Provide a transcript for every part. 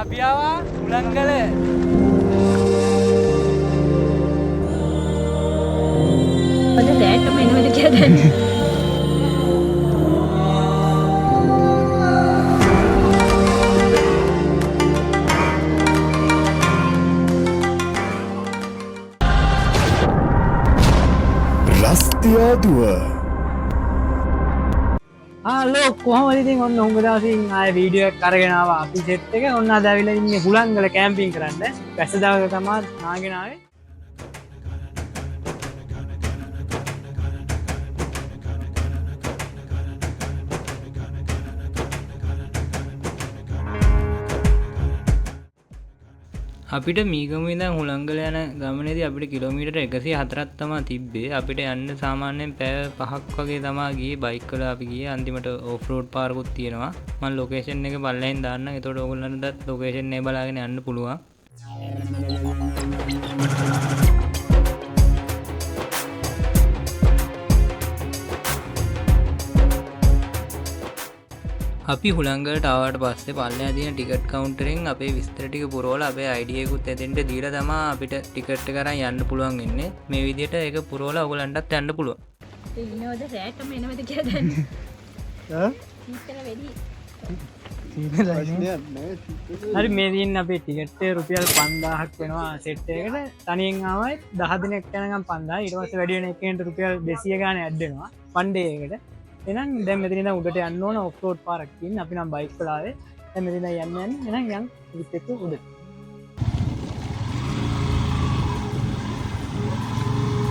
අපි ආවා උලංගල. අද රැටම එනවද කියලා දන්නේ. රස්තියාදුව හලෝ කොහොමද ඉතින් ඔන්න උඹ දවසින් ආයේ වීඩියෝ එකක් අරගෙන ආවා අපි සෙට් එක. ඔන්න අද ආවිලා ඉන්නේ හුලංගල කැම්පින් කරන්න. වැස්ස දවසක තමයි නාගෙන ආවේ. අපිට මීගම ඉඳන් හුලංගල යන ගමනේදී අපිට කිලෝමීටර් 104ක් තමයි තිබ්බේ. අපිට යන්න සාමාන්‍යයෙන් පැය 5ක් වගේ තමයි ගියේ බයික් වල අපි ගියේ. අන්තිමට ඕෆ් රෝඩ් පාරකුත් තියෙනවා. මම ලොකේෂන් එක පල්ලෙහෙන් දාන්නම්. එතකොට ඕගොල්ලන්ටත් ලොකේෂන් එක බලාගෙන යන්න පුළුවන්. අපි හුලංගලට ආවට පස්සේ පල්ලෙහා තියෙන ටිකට් කවුන්ටරෙන් අපේ විස්තර ටික පුරවලා අපේ ID එකකුත් එතෙන්ට දීලා තමයි අපිට ටිකට් එක අරන් යන්න පුළුවන් වෙන්නේ. මේ විදිහට ඒක පුරවලා ඔයගලන්ටත් යන්න පුළුවන්. ඒ ඉන්නවද රැටම එනවද කියලා දන්නේ. සීතල වැඩි. හරි මේ දින අපේ ටිකට් එක රුපියල් 5000ක් වෙනවා සෙට් එකකට. තනියෙන් ආවයි 10 දිනක් යනකම් 5000. ඊට පස්සේ වැඩි වෙන එකෙන්ට රුපියල් 200 ගාන ඇඩ් වෙනවා වන් ඩේ එකට. එහෙනම් දැන් මෙතන ඉඳන් උඩට යන්න ඕන ඔෆ් රෝඩ් පාරක් තියෙන. අපි නම් බයික් වල ආවේ. දැන් මෙතන යන්න යන්නේ. එහෙනම් යන් ලිෆ්ට් එක උඩට.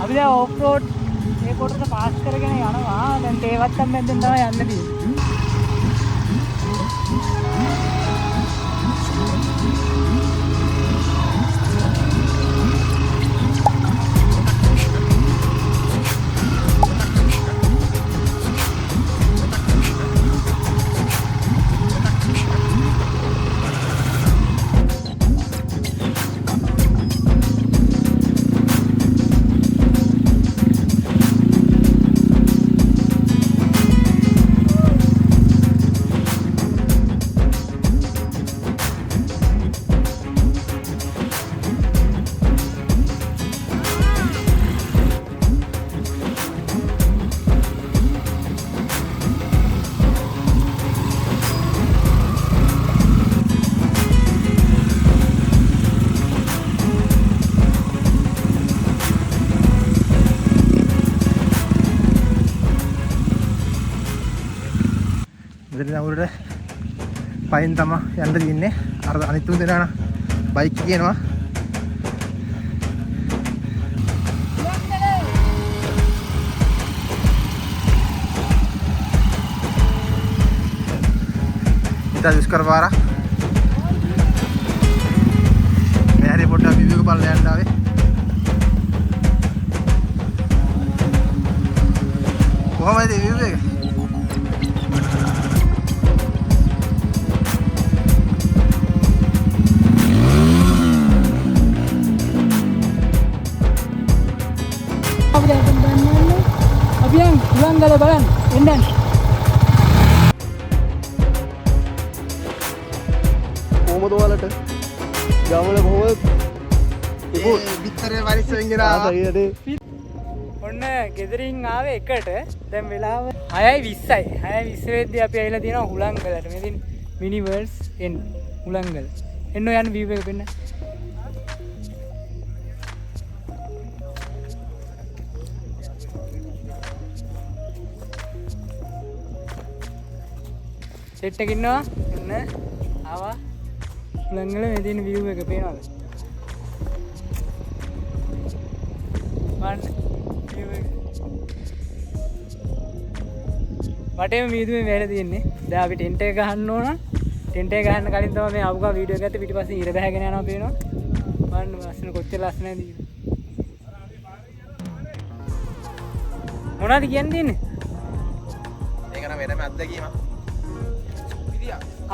අපි දැන් ඔෆ් රෝඩ් මේ කොටස පාස් කරගෙන යනවා. දැන් තේවත්තම් මැද්දෙන් තමයි යන්න තියෙන්නේ. මෙතන උඩට පයින් තමයි යන්න තියෙන්නේ. අර අනිත් තුන් දෙනා බයික් කියනවා. ඉතින් දුෂ්කර පාර. මේ හරි පොඩ්ඩක් විවිධ බලන්න යන්න ආවේ. කොහමද විවිධ එක? අපි යන් හුලංගල බලන්න එන්න. කොහමද ඔයාලට ගමන කොහොමද විතරේ වරිසෙන් ගෙනා ඔන්න ගෙදරින් ආවේ එකට. දැන් වෙලාව 6:20යි. 6:20 වෙද්දී අපි ඇවිල්ලා තියෙනවා හුලංගලට. මෙතන මිනි වර්ල්ඩ්ස් එන්න හුලංගල. එන්න යන view එක පෙන්න. සෙට් එක ඉන්නවා. එන්න ආවා හුලංගල. මේ තියෙන view එක පේනවද? වටේම මීදුමේ වැල තියෙන්නේ. දැන් අපි ටෙන්ට් එක ගහන්න ඕන. ටෙන්ට් එක ගහන්න කලින් තමයි මේ අවුගා වීඩියෝ එක ගත්තේ. පිටිපස්සේ ඉර බහගෙන යනවා පේනවා. බලන්න ලස්සන කොච්චර ලස්සනද කියලා. මොනවද කියන්නේ? ඒක නම් වෙනම අත්දැකීමක්.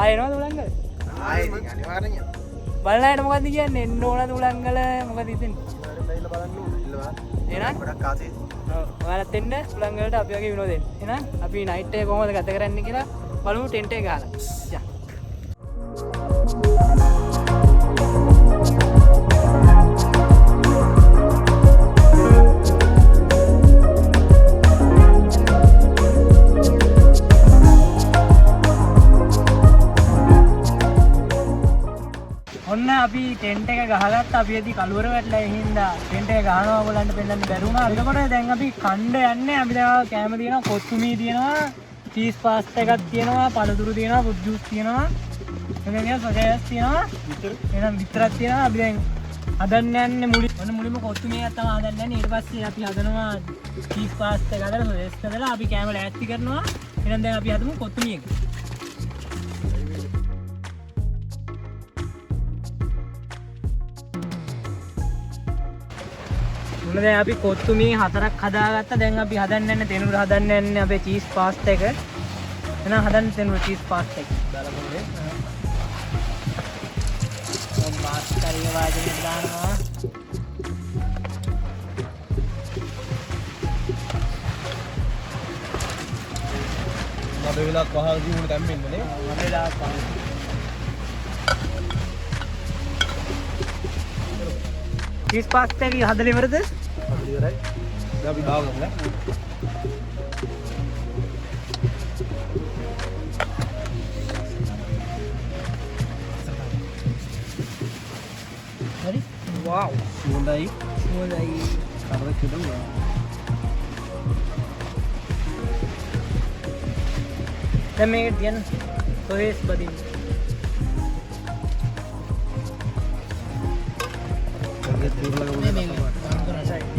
ආයෙනවද උලංගල? ආයෙ ඉතින් අනිවාර්යෙන්. බලන්නට මොකද්ද කියන්නේ? එන්න ඕනද උලංගල? මොකද හිතෙන්නේ? බලන්න ඕනේ. එහෙනම් ගොඩක් ආසයි. ඔයාලත් එන්න උලංගලට අපි වගේ විනෝදෙන්න. එහෙනම් අපි නයිට් එක කොහොමද ගත කරන්නේ කියලා බලමු ටෙන්ට් එක ගහලා. යා. ඔන්න අපි ටෙන්ට් එක ගහගත්ත අපි එදි කලුවර වැටලා ඒ හින්දා ටෙන්ට් එක ගහනවා ඔයගලන්ට පෙන්නන්න බැරි වුණා. එතකොට දැන් අපි කණ්ඩ යන්නේ අපි දැන් කැම තියෙනවා කොත්තුමී තියෙනවා චීස් පාස්තා එකක් තියෙනවා පළතුරු තියෙනවා ෆෘට් ජූස් තියෙනවා එතන සොසේජස් තියෙනවා එහෙනම් විතරක් තියෙනවා. අපි දැන් හදන්න යන්නේ මුලින්ම කොත්තුමී එකක් තමයි හදන්න යන්නේ. ඊට පස්සේ අපි හදනවා චීස් පාස්තා එක හදලා සොසේජස් හදලා අපි කැම ලෑස්ති කරනවා. එහෙනම් දැන් අපි හදමු කොත්තුමී එක. මොන දැන් අපි කොත්තුමී 4ක් හදාගත්තා. දැන් අපි හදන්න යන්නේ තෙනුර හදන්න යන්නේ අපේ චීස් පාස්තා එක. එහෙනම් හදන්න තෙනුර චීස් පාස්තා එක. දාලා බලන්න. පාස්තා එක වාජනේ දානවා. මඩ වෙලාවක් පහල දිනුන දැම්මෙන්නේ නේ. මඩ වෙලාවක් පහල. චීස් පාස්තා එක හදලා ඉවරද? ඉවරයි. දැන් අපි දාගමු නේ. හරි. වව්. හොඳයි. හොඳයි. කරලා කිව්වම. දැන් මේක තියන්න. සොයස් බදින්න.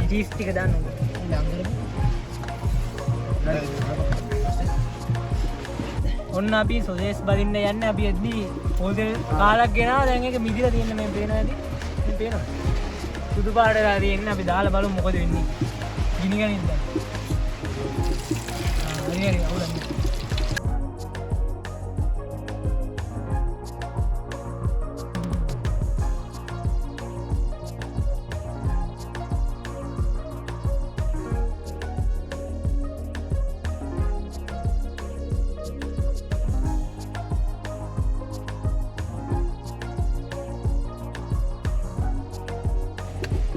චීස් ටික දාන්න ඕනේ. ඔන්න අපි සොසේස් බදින්න යන්නේ. අපි එද්දී හොල්දේ කාලක් ගෙනාවා. දැන් ඒක මිදිලා තියෙන මේ පේනවා ඇති. මේ පේනවා. සුදු පාටලා තියෙන්නේ. අපි දාලා බලමු මොකද වෙන්නේ. ගිනි ගනින්න දැන්. හරි අවුලන්නේ.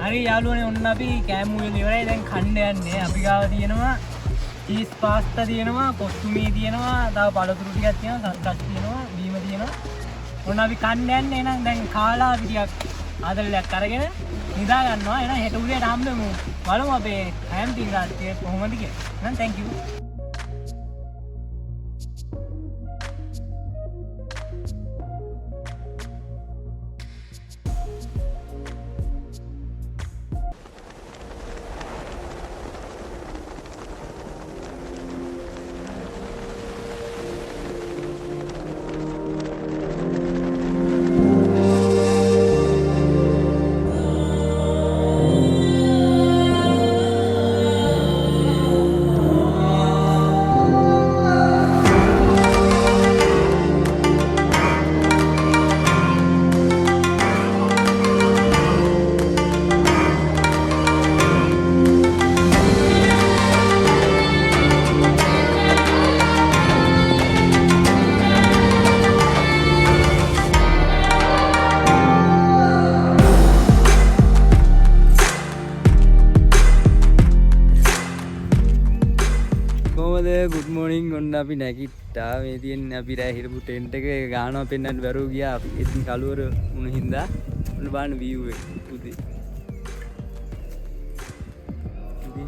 හරි යාළුවනේ ඔන්න අපි කෑම උයලා ඉවරයි. දැන් කන්න යන්නේ. අපි ගාව තියෙනවා චීස් පාස්තා තියෙනවා කොත්තුමී තියෙනවා තව පළතුරු ටිකක් තියෙනවා සත්‍යක් තියෙනවා බීම තියෙනවා. ඔන්න අපි කන්න යන්නේ. එහෙනම් දැන් කාලා අපි ටිකක් ආදරයක් අරගෙන නිදා ගන්නවා. එහෙනම් හෙට උදේට හම්බෙමු. බලමු අපේ කෑම ටික කොහොමද කියලා. එහෙනම් thank you. ගුඩ් මොර්නින්. ඔන්න අපි නැගිට්ටා. මේ තියෙන්නේ අපි රෑ හිරපු ටෙන්ට් එක ගානවා පෙන්නන්න බැරුව ගියා. අපි ඉතින් කලුවර වුණ හින්දා ඔන්න බලන්න view එක උදේ. ඉතින්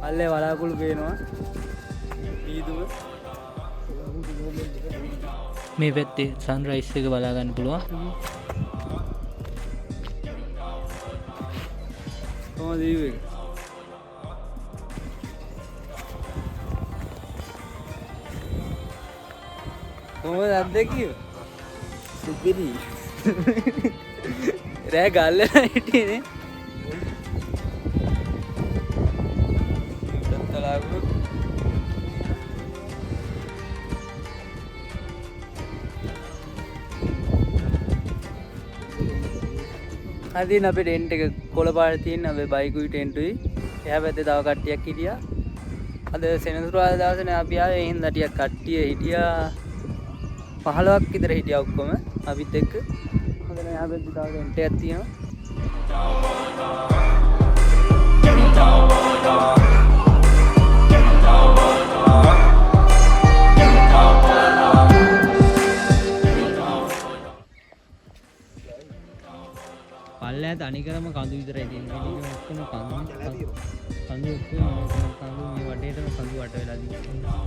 අල්ලේ වලාකුළු පේනවා. ඊදුව මේ පැත්තේ සන්රයිස් එක බලා ගන්න පුළුවන්. කොහොමද view එක? කොහොමද අත්දැකීම? සුපිරි. රෑ ගල්ලලා හිටියේ නේ. උඩත්තලාගු. අදින් අපේ ටෙන්ට් එක කොළ පාට තියෙන අපේ බයිකුයි ටෙන්ටුයි. එහා පැත්තේ තව කට්ටියක් හිටියා. අද සෙනසුරාදා දවසනේ අපි ආවේ. ඒ හින්දා ටිකක් කට්ටිය හිටියා. 15ක් විතර හිටියා ඔක්කොම අපිත් එක්ක. හොඳ නෑ ආවෙත් තව ටෙන්ට් එකක් තියෙනවා. පල්ලෑ තනිකරම කඳු විතරයි තියෙන්නේ. ඒක ඔක්කොම කඳු ඔක්කොම මේ වටේටම කඳු වට වෙලා තියෙනවා.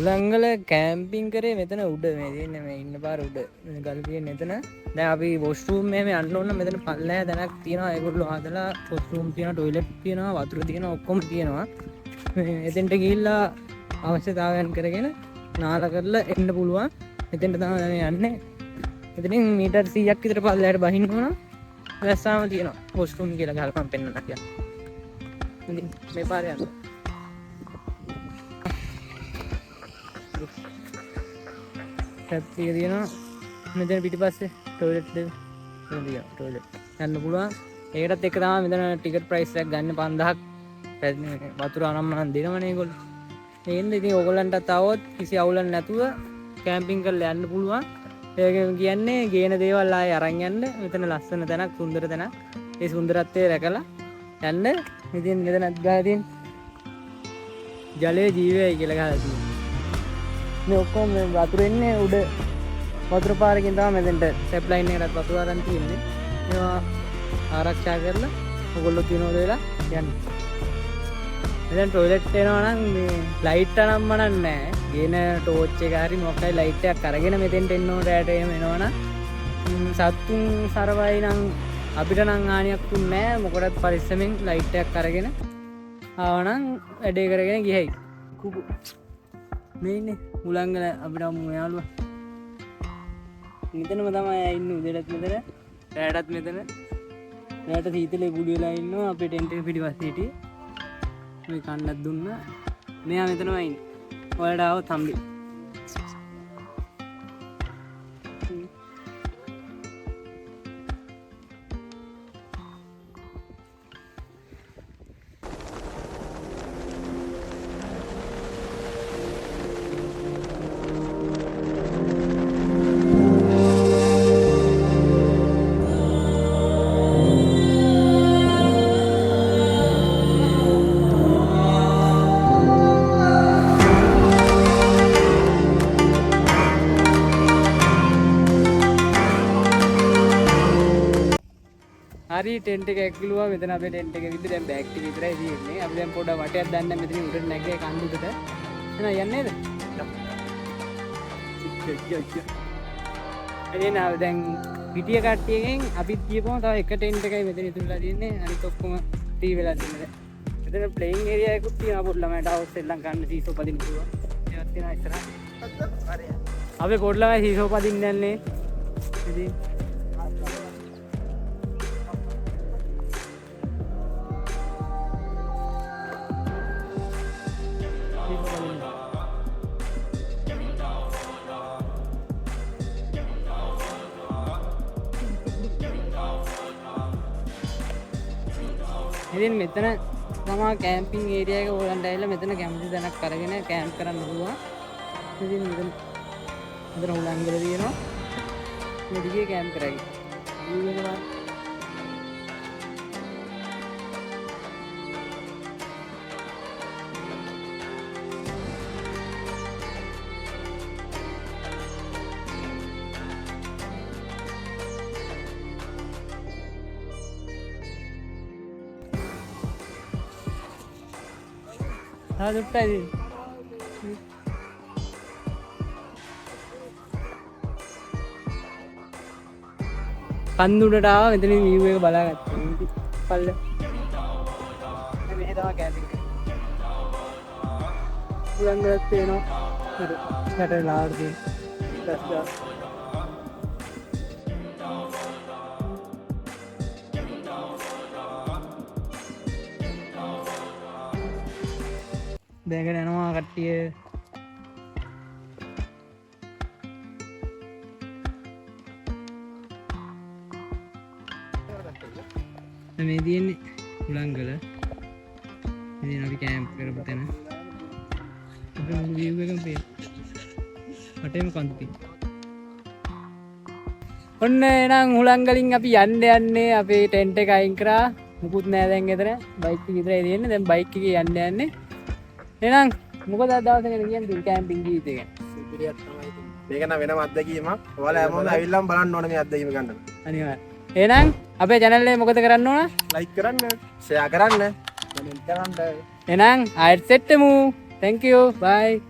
උලංගල කැම්පින් කරේ මෙතන උඩ මේ තියෙන්නේ මේ ඉන්න පාර උඩ ගල් තියෙන එතන. දැන් අපි වොෂ්රූම් මෙහෙම යන්න ඕන. මෙතන පල්ලෑ දැනක් තියෙනවා. ඒගොල්ලෝ හදලා වොෂ්රූම් තියෙනවා, টয়ලට් තියෙනවා, වතුර තියෙනවා, ඔක්කොම තියෙනවා. එතෙන්ට ගිහිල්ලා අවශ්‍යතාවයන් කරගෙන නාල කරලා එන්න පුළුවන්. එතෙන්ට තමයි යන්නේ. එතනින් මීටර් 100ක් විතර පල්ලයට බහින්න ඕන. වැස්සාම තියෙනවා වොෂ්රූම් කියලා ගහලා මම පෙන්නන්න කියලා. ඉතින් මේ පාරේ යන්න. ටැප් එක තියෙනවා. මෙතන පිටිපස්සේ টয়ලට් දෙක තියෙනවා. টয়ලට් යන්න පුළුවන්. ඒකටත් එක තමයි මෙතන ටිකට් ප්‍රයිස් එකක් ගන්න 5000ක්. වතුර අනම්මනම් දෙනවනේ ඒගොල්ලෝ. ඒකෙන්ද ඉතින් ඕගොල්ලන්ටත් આવොත් කිසි අවුලක් නැතුව කැම්පින් කරලා යන්න පුළුවන්. ඒක කියන්නේ ගේන දේවල් ආයේ අරන් යන්න. මෙතන ලස්සන තැනක්, සුන්දර තැනක්. ඒ සුන්දරත්වය රැකලා යන්න. ඉතින් මෙතනත් ගහලා තියෙන ජලයේ ජීවයයි කියලා ගහලා තියෙනවා. මේ ඔක්කොම වතුර එන්නේ උඩ වතුර පාරකින් තමයි මෙතෙන්ට ස්ටෙප් ලයින් එකකට වතුර අරන් තියෙන්නේ. ඒවා ආරක්ෂා කරලා ඔයගොල්ලෝ තියනෝද වෙලා යන්නේ. මෙතෙන් টয়ලට් එනවා නම් මේ ලයිට් අනම්ම නැහැ. ගේන ටෝච් එක හරි මොකක්ද ලයිට් එකක් අරගෙන මෙතෙන්ට එන්න ඕන රැට එහෙම එනවනම් සත්තුන් සරවයි නම් අපිට නම් හානියක් තුන්නේ නැහැ. මොකටද පරිස්සමෙන් ලයිට් එකක් අරගෙන ආවනම් වැඩේ කරගෙන ගියයි. කුකු මේ ඉන්නේ උලංගල අපිට මු යාළුවා. මෙතනම තමයි ඉන්නේ උදේටත් මෙතන රැටත් මෙතන. රැට සීතලේ බුඩු වෙලා ඉන්නවා. අපේ ටෙන්ට් එක පිටිපස්සේ හිටියේ. මේ කන්නක් දුන්නා. මෙයා මෙතනමයි ඉන්නේ. ඔයාලට ආවොත් හම්බෙයි. ටෙන්ට් එක ඇක්කිලුවා මෙතන අපේ ටෙන්ට් එක විතර දැන් බෑග් ටික විතරයි තියෙන්නේ. අපි දැන් පොඩ්ඩක් වටයක් දාන්න මෙතන උඩට නැග්ගේ කන්දුකට. එහෙනම් යන්නේද? එනේ නාව දැන් පිටිය කට්ටියකින් අපිත් කියපුවම තව එක ටෙන්ට් එකයි මෙතන ඉතුරුලා තියෙන්නේ. අනිත් ඔක්කොම ටී වෙලා තියෙනවා. මෙතන ප්ලේයින් ඒරියා එකකුත් තියෙනවා පොඩි ළමයිට අවුස් එල්ලම් ගන්න සීසෝ පදින්න පුළුවන්. ඒවත් තියෙනවා ඉස්සරහ. අපේ පොඩි ළමයි සීසෝ පදින්න යන්නේ. ඉතින් ඉතින් මෙතන තමා කැම්පින් ඒරියා එක ඕලන්ට ඇවිල්ලා මෙතන කැමති තැනක් අරගෙන කැම්ප් කරන්න පුළුවන්. ඉතින් මෙතන හුලංගල තියෙනවා. මේ දිගේ කැම්ප් කරයි. view එක බලන්න. දුට්ටයි කන්දුඩට ආව මෙතන view එක බලාගත්තා. පල්ල මෙහෙ තමයි කැම්පින් කරන්නේ. උලංගලත් පේනවා. හරි කට ලාවර් තියෙනවා. බෑගෙන යනවා කට්ටිය. මේ තියෙන්නේ උලංගල. ඉතින් අපි කැම්ප් කරපු තැන. අපේ මුළු view එකම පේනවා. වටේම කන්ද තියෙනවා. ඔන්න එහෙනම් උලංගලින් අපි යන්නේ අපේ ටෙන්ට් එක අයින් කරා. මුකුත් නෑ දැන් එතන. බයික් එක විතරයි තියෙන්නේ. දැන් බයික් එකේ යන්නේ. එහෙනම් මොකද අද දවසේ ගැන කියන්නේ කැම්පින් ජීවිතය ගැන? සුපිරියක් තමයි ඉතින්. මේක නම් වෙනම අත්දැකීමක්. ඔයාලා හැමෝම ඇවිල්ලාම බලන්න ඕනේ මේ අත්දැකීම ගන්න. අනිවාර්යයෙන්. එහෙනම් අපේ channel එක මොකද කරන්න ඕන? like කරන්න, share කරන්න, comment කරන්න. එහෙනම් ආයෙත් සෙට්ටමු. Thank you. Bye.